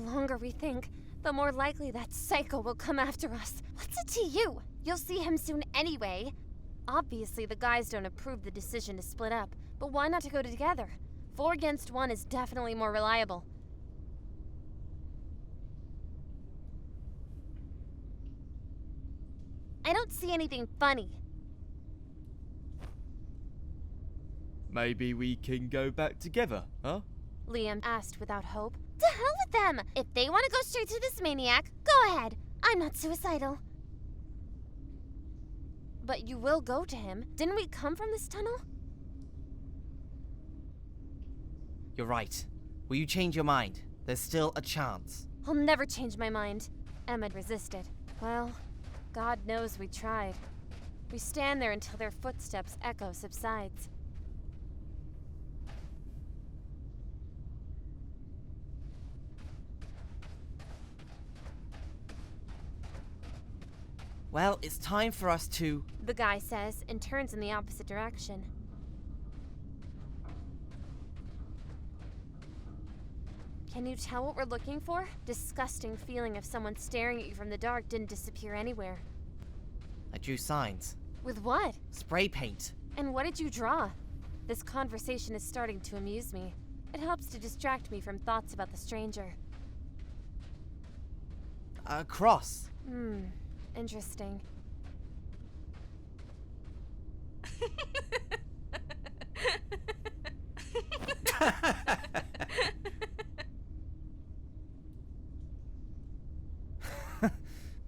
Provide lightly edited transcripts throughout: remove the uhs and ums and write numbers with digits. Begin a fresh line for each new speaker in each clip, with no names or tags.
longer we think, the more likely that psycho will come after us. What's it to you? You'll see him soon anyway. Obviously, the guys don't approve the decision to split up, but why not to go together? 4 against 1 is definitely more reliable. I don't see anything funny.
Maybe we can go back together, huh?
Liam asked without hope. To hell with them! If they want to go straight to this maniac, go ahead. I'm not suicidal. But you will go to him. Didn't we come from this tunnel?
You're right. Will you change your mind? There's still a chance.
I'll never change my mind. Emma resisted. Well, God knows we tried. We stand there until their footsteps' echo subsides.
Well, it's time for us to...
The guy says, and turns in the opposite direction. Can you tell what we're looking for? Disgusting feeling of someone staring at you from the dark didn't disappear anywhere.
I drew signs.
With what?
Spray paint.
And what did you draw? This conversation is starting to amuse me. It helps to distract me from thoughts about the stranger.
A cross.
Interesting.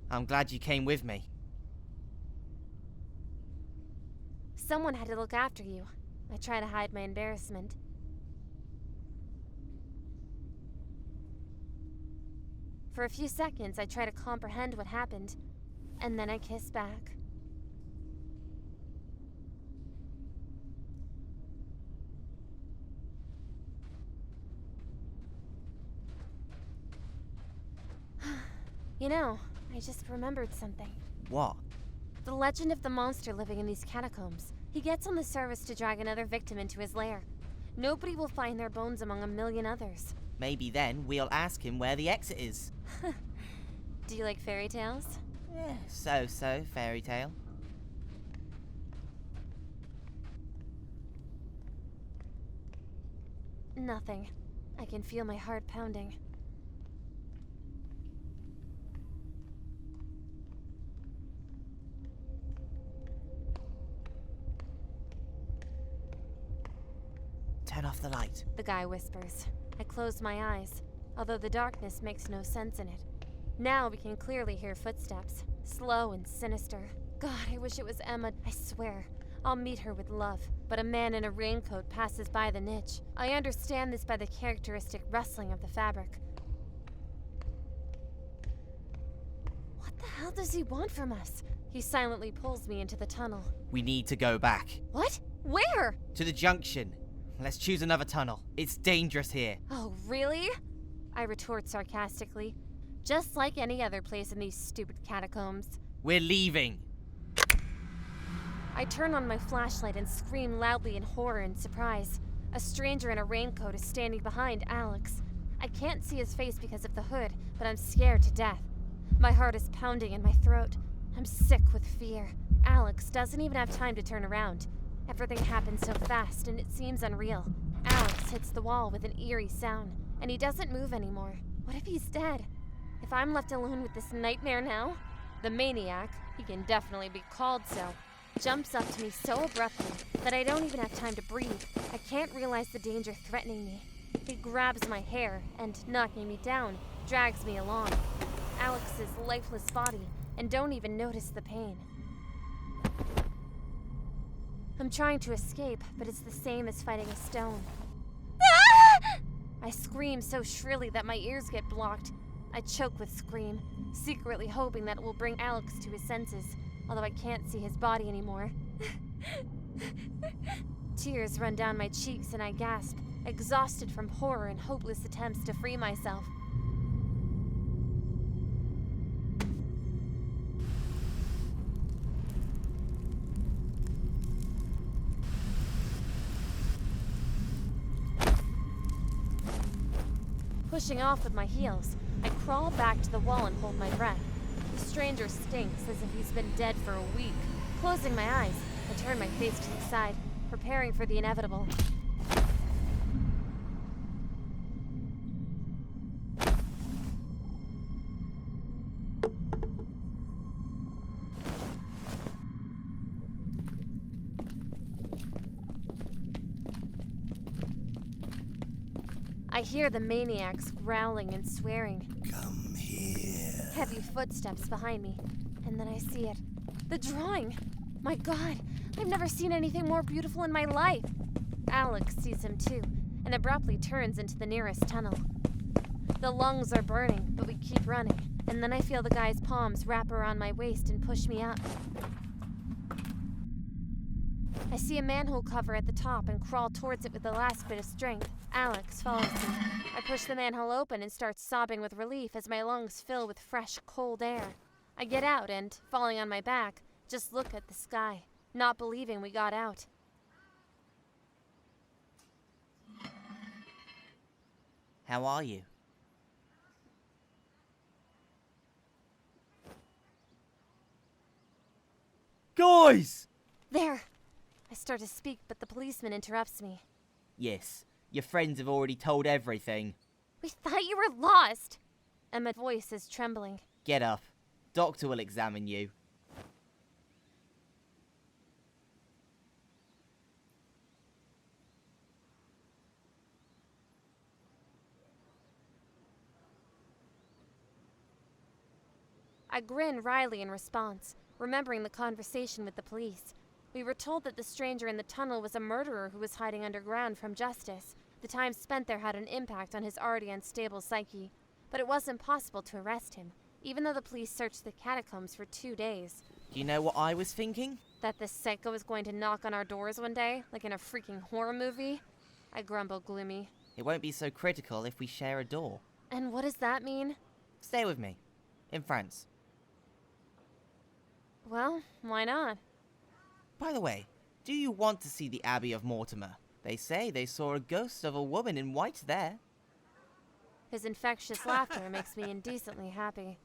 I'm glad you came with me.
Someone had to look after you. I try to hide my embarrassment. For a few seconds, I try to comprehend what happened, and then I kiss back. You know, I just remembered something.
What?
The legend of the monster living in these catacombs. He gets on the surface to drag another victim into his lair. Nobody will find their bones among a million others.
Maybe then we'll ask him where the exit is.
Do you like fairy tales?
So fairy tale.
Nothing. I can feel my heart pounding.
Turn off the light.
The guy whispers. I close my eyes, although the darkness makes no sense in it. Now we can clearly hear footsteps, slow and sinister. God, I wish it was Emma. I swear, I'll meet her with love. But a man in a raincoat passes by the niche. I understand this by the characteristic rustling of the fabric. What the hell does he want from us? He silently pulls me into the tunnel.
We need to go back.
What? Where?
To the junction. Let's choose another tunnel. It's dangerous here.
Oh, really? I retort sarcastically. Just like any other place in these stupid catacombs.
We're leaving.
I turn on my flashlight and scream loudly in horror and surprise. A stranger in a raincoat is standing behind Alex. I can't see his face because of the hood, but I'm scared to death. My heart is pounding in my throat. I'm sick with fear. Alex doesn't even have time to turn around. Everything happens so fast and it seems unreal. Alex hits the wall with an eerie sound, and he doesn't move anymore. What if he's dead? If I'm left alone with this nightmare now? The maniac, he can definitely be called so, jumps up to me so abruptly that I don't even have time to breathe. I can't realize the danger threatening me. He grabs my hair and, knocking me down, drags me along. Alex's lifeless body, and don't even notice the pain. I'm trying to escape, but it's the same as fighting a stone. Ah! I scream so shrilly that my ears get blocked. I choke with scream, secretly hoping that it will bring Alex to his senses, although I can't see his body anymore. Tears run down my cheeks and I gasp, exhausted from horror and hopeless attempts to free myself. Pushing off with my heels, I crawl back to the wall and hold my breath. The stranger stinks as if he's been dead for a week. Closing my eyes, I turn my face to the side, preparing for the inevitable. I hear the maniacs growling and swearing.
Come here.
Heavy footsteps behind me, and then I see it. The drawing! My God, I've never seen anything more beautiful in my life. Alex sees him too, and abruptly turns into the nearest tunnel. The lungs are burning, but we keep running, and then I feel the guy's palms wrap around my waist and push me up. I see a manhole cover at the top and crawl towards it with the last bit of strength. Alex follows me. I push the manhole open and start sobbing with relief as my lungs fill with fresh, cold air. I get out and, falling on my back, just look at the sky, not believing we got out.
How are you?
Guys!
There! I start to speak, but the policeman interrupts me.
Yes, your friends have already told everything.
We thought you were lost! And my voice is trembling.
Get up. Doctor will examine you.
I grin wryly in response, remembering the conversation with the police. We were told that the stranger in the tunnel was a murderer who was hiding underground from justice. The time spent there had an impact on his already unstable psyche, but it wasn't possible to arrest him, even though the police searched the catacombs for 2 days.
Do you know what I was thinking?
That this psycho was going to knock on our doors one day, like in a freaking horror movie? I grumble gloomy.
It won't be so critical if we share a door.
And what does that mean?
Stay with me. In France.
Well, why not?
By the way, do you want to see the Abbey of Mortimer? They say they saw a ghost of a woman in white there.
His infectious laughter makes me indecently happy.